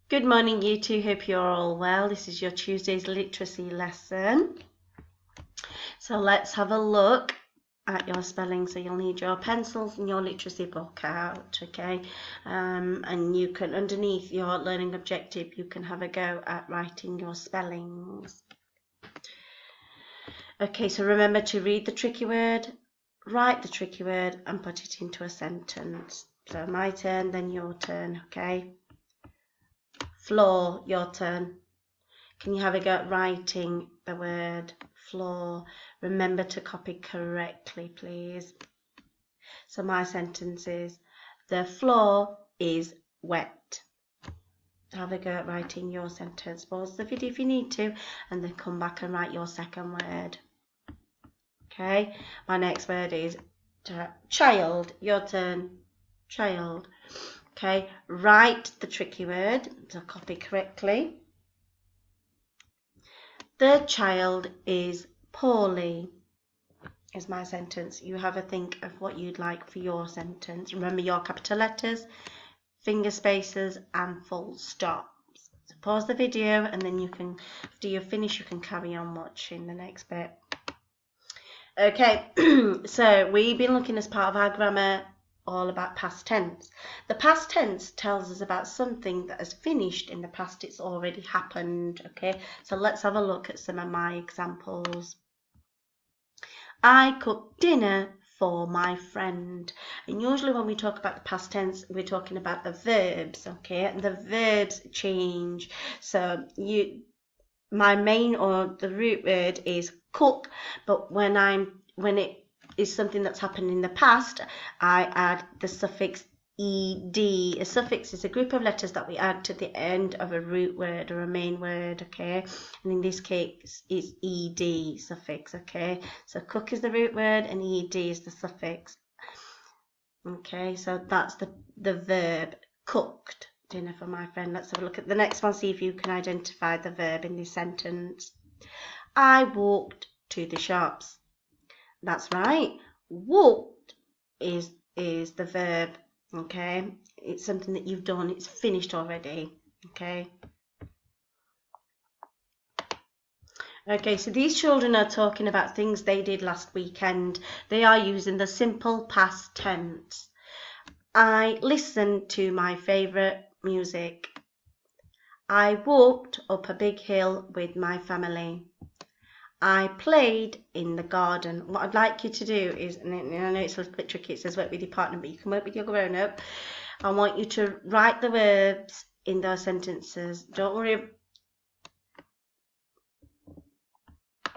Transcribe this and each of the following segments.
Good morning, you two. Hope you're all well. This is your Tuesday's literacy lesson. So let's have a look at your spelling. So you'll need your pencils and your literacy book out, okay? And you can, underneath your learning objective, you can have a go at writing your spellings. Okay, so remember to read the tricky word, write the tricky word, and put it into a sentence. So my turn, then your turn, okay? Floor, your turn. Can you have a go at writing the word floor? Remember to copy correctly, please. So my sentence is, the floor is wet. Have a go at writing your sentence. Pause the video if you need to, and then come back and write your second word. Okay, my next word is child. Your turn. Child. Okay, write the tricky word, so copy correctly. The child is poorly is my sentence. You have a think of what you'd like for your sentence. Remember your capital letters, finger spaces, and full stops. So pause the video, and then you can, after you finish, you can carry on watching the next bit. Okay, so we've been looking as part of our grammar all about past tense. The past tense tells us about something that has finished in the past. It's already happened. Okay, so let's have a look at some of my examples. I cooked dinner for my friend. And usually when we talk about the past tense, we're talking about the verbs, okay? And the verbs change. So my main or the root word is cook, but when it is something that's happened in the past, I add the suffix ed. A suffix is a group of letters that we add to the end of a root word or a main word, okay? And in this case, it's ed suffix, okay? So cook is the root word and ed is the suffix. Okay, so that's the verb, cooked dinner for my friend. Let's have a look at the next one, see if you can identify the verb in this sentence. I walked to the shops. That's right. Walked is the verb, okay? It's something that you've done. It's finished already, okay? Okay, so these children are talking about things they did last weekend. They are using the simple past tense. I listened to my favourite music. I walked up a big hill with my family. I played in the garden. What I'd like you to do is, and I know it's a little bit tricky, it says work with your partner, but you can work with your grown-up. I want you to write the verbs in those sentences. Don't worry.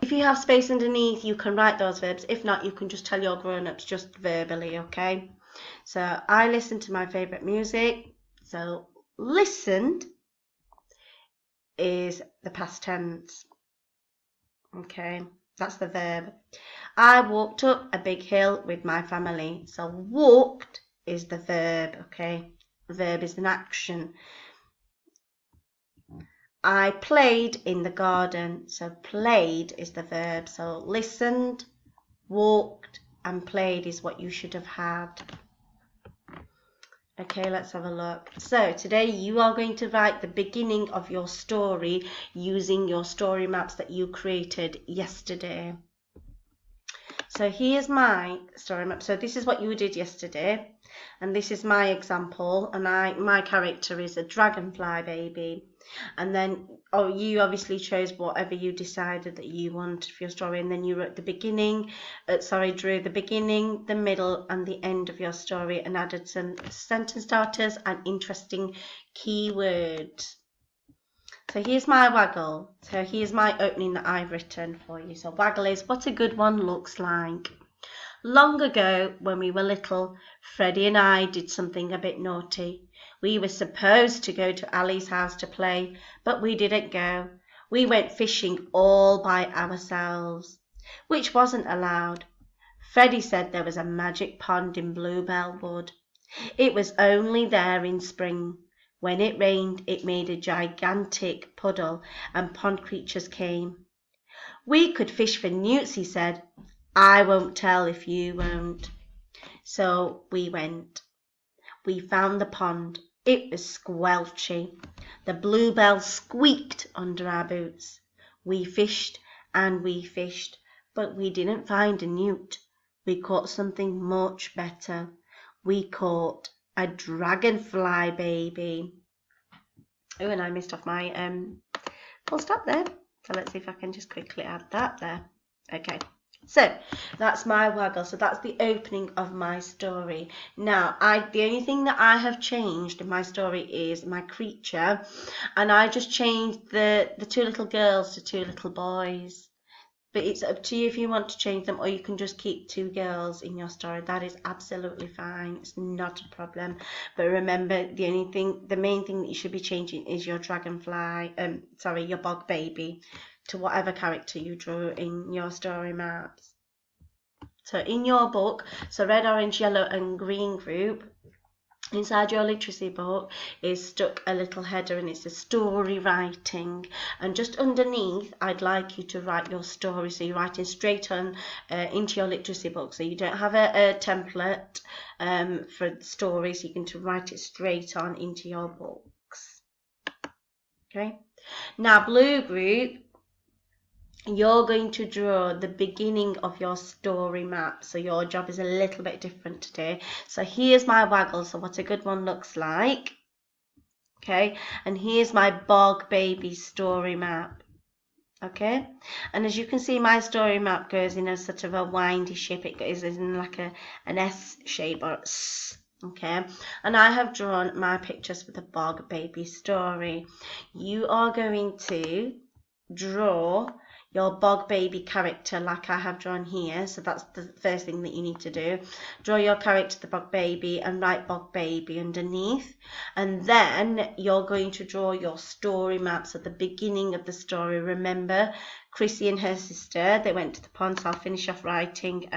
If you have space underneath, you can write those verbs. If not, you can just tell your grown-ups just verbally, okay? So I listened to my favourite music. So listened is the past tense. Okay, that's the verb. I walked up a big hill with my family. So walked is the verb, okay? The verb is an action. I played in the garden. So played is the verb. So listened, walked, and played is what you should have had. Okay, let's have a look. So today you are going to write the beginning of your story using your story maps that you created yesterday. So here's my story map. So this is what you did yesterday, and this is my example, and my character is a dragonfly baby. And then you obviously chose whatever you decided that you wanted for your story, and then you wrote the beginning, drew the beginning, the middle, and the end of your story, and added some sentence starters and interesting keywords. So here's my waggle. So here's my opening that I've written for you. So waggle is what a good one looks like. Long ago, when we were little, Freddie and I did something a bit naughty. We were supposed to go to Ali's house to play, but we didn't go. We went fishing all by ourselves, which wasn't allowed. Freddie said there was a magic pond in Bluebell Wood. It was only there in spring. When it rained, it made a gigantic puddle, and pond creatures came. We could fish for newts, he said. I won't tell if you won't. So we went. We found the pond. It was squelchy. The bluebells squeaked under our boots. We fished and we fished, but we didn't find a newt. We caught something much better. We caught a dragonfly baby. Oh, and I missed off my full stop there. So let's see if I can just quickly add that there. Okay. So that's my waggle. So that's the opening of my story. Now, the only thing that I have changed in my story is my creature, and I just changed the two little girls to two little boys. But it's up to you if you want to change them, or you can just keep two girls in your story. That is absolutely fine. It's not a problem. But remember, the main thing that you should be changing is your your bog baby to whatever character you drew in your story maps. So in your book, so red, orange, yellow and green group, inside your literacy book is stuck a little header, and it's a story writing, and just underneath I'd like you to write your story. So you're writing straight on into your literacy book, so you don't have a template for the story, so you can write it straight on into your books. Okay, now blue group, you're going to draw the beginning of your story map. So your job is a little bit different today. So here's my waggle, so what a good one looks like. Okay, and here's my bog baby story map. Okay, and as you can see, my story map goes in a sort of a windy shape. It goes in like an S shape or S. Okay, and I have drawn my pictures for the bog baby story. You are going to draw your bog baby character like I have drawn here. So that's the first thing that you need to do. Draw your character, the bog baby, and write bog baby underneath. And then you're going to draw your story maps at the beginning of the story. Remember, Chrissy and her sister, they went to the pond. So I'll finish off writing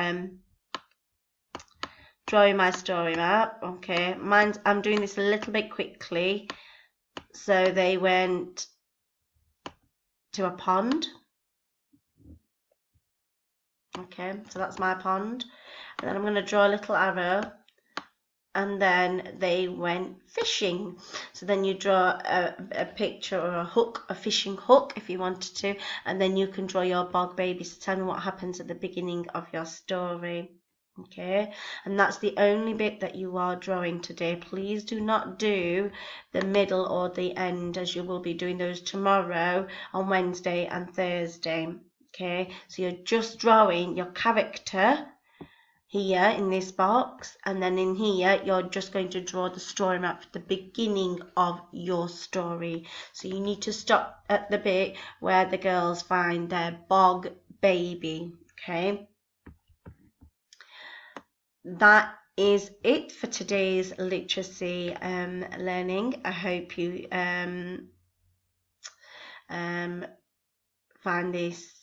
drawing my story map. Okay, I'm doing this a little bit quickly. So they went to a pond. Okay, so that's my pond, and then I'm going to draw a little arrow, and then they went fishing. So then you draw a picture or a hook, a fishing hook if you wanted to, and then you can draw your bog baby. So tell me what happens at the beginning of your story. Okay, and that's the only bit that you are drawing today. Please do not do the middle or the end, as you will be doing those tomorrow on Wednesday and Thursday. Okay, so you're just drawing your character here in this box, and then in here you're just going to draw the story map for the beginning of your story. So you need to stop at the bit where the girls find their bog baby. Okay, that is it for today's literacy learning. I hope you find this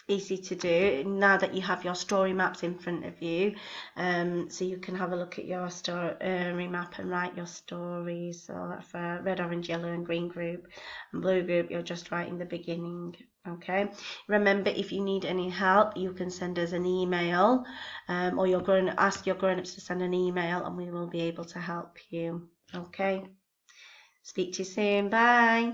easy to do now that you have your story maps in front of you, so you can have a look at your story map and write your stories. So for red, orange, yellow and green group, and blue group you're just writing the beginning. Okay, remember, if you need any help you can send us an email, or ask your grown-ups to send an email, and we will be able to help you. Okay, speak to you soon. Bye.